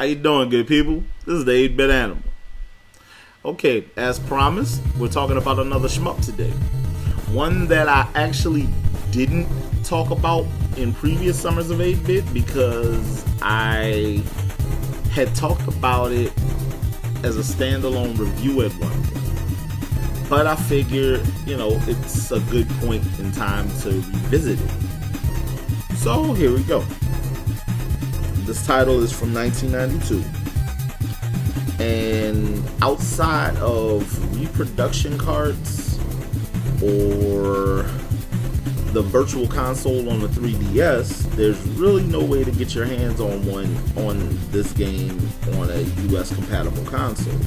How you doing, good people? This is the 8-Bit Animal. Okay, as promised, we're talking about another shmup today. One that I actually didn't talk about in previous summers of 8-Bit because I had talked about it as a standalone review at one point. But I figured, it's a good point in time to revisit it. So here we go. This title is from 1992. And outside of reproduction carts or the virtual console on the 3DS, there's really no way to get your hands on one on this game on a US compatible console.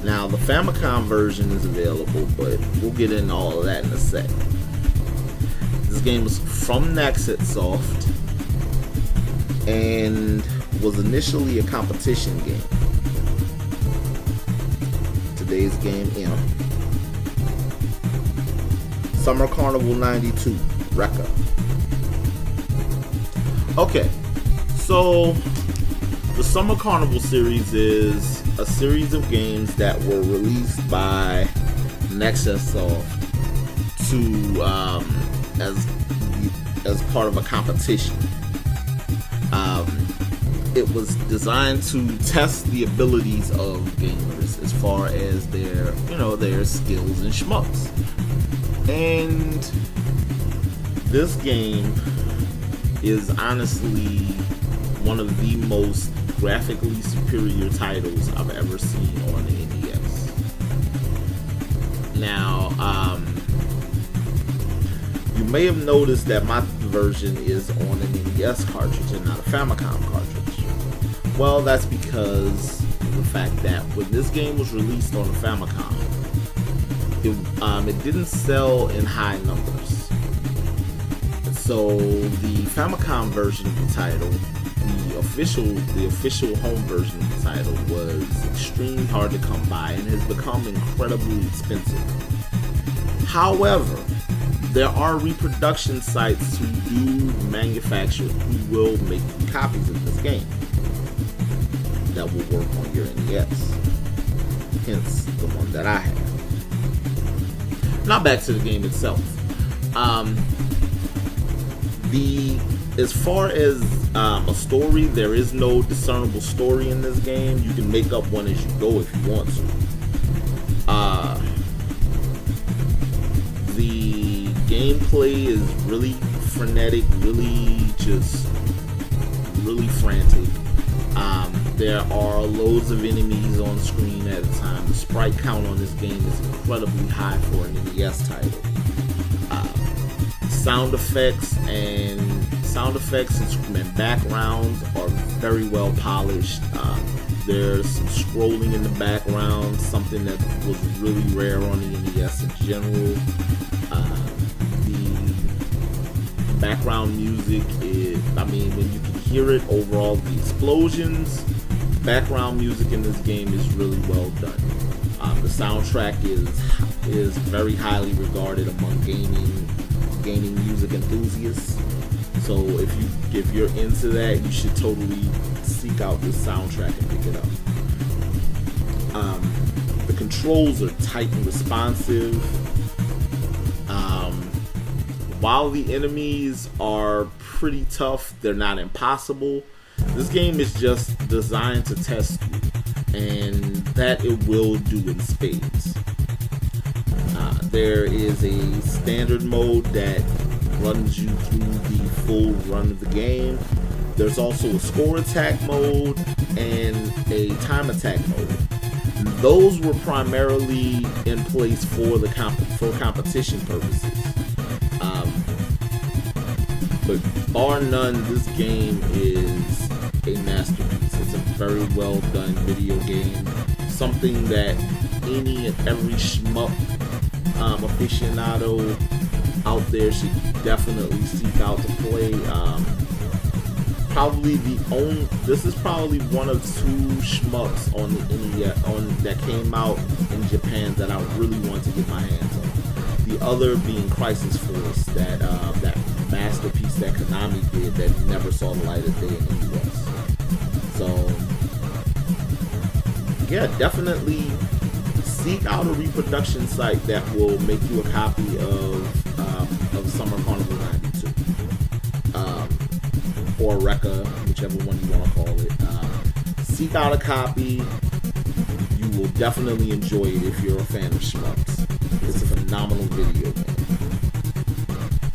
Now the Famicom version is available, but we'll get into all of that in a sec. This game was from Naxat Soft and was initially a competition game. Today's game, Summer Carnival 92, Recca. Okay, so the Summer Carnival series is a series of games that were released by Naxat Soft to as part of a competition. It was designed to test the abilities of gamers as far as their skills and shmups. And this game is honestly one of the most graphically superior titles I've ever seen on the NES. Now, you may have noticed that my version is on an NES cartridge and not a Famicom cartridge. Well, that's because of the fact that when this game was released on the Famicom, it didn't sell in high numbers. So the Famicom version of the title, the official home version of the title, was extremely hard to come by and has become incredibly expensive. However, there are reproduction sites who do manufacture, who will make copies of this game that will work on your NES. Hence, the one that I have. Now back to the game itself. As far as a story, there is no discernible story in this game. You can make up one as you go if you want to. The gameplay is really frenetic, really frantic. There are loads of enemies on screen at a time. The sprite count on this game is incredibly high for an NES title. Sound effects and backgrounds are very well polished. There's some scrolling in the background, something that was really rare on the NES in general. The background music is, when you can hear it, overall the explosions, background music in this game is really well done. The soundtrack is very highly regarded among gaming music enthusiasts. So if you're into that, you should totally seek out this soundtrack and pick it up. The controls are tight and responsive. While the enemies are pretty tough, they're not impossible. This game is just designed to test you, and that it will do in spades. There is a standard mode that runs you through the full run of the game. There's also a score attack mode and a time attack mode. Those were primarily in place for competition purposes. But bar none, this game is a masterpiece. It's a very well done video game. Something that any and every shmup aficionado out there should definitely seek out to play. This is probably one of two shmups on the NES that came out in Japan that I really want to get my hands on. The other being Crisis Force, that masterpiece that Konami did that never saw the light of day in the US. So yeah, definitely seek out a reproduction site that will make you a copy of Summer Carnival '92, or Recca, whichever one you want to call it. Seek out a copy. You will definitely enjoy it if you're a fan of shmups. It's a phenomenal video game.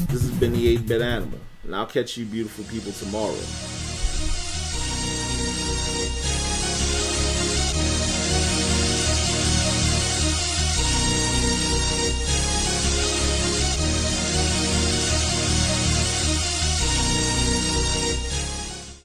This has been the 8-Bit Animal, and I'll catch you beautiful people tomorrow.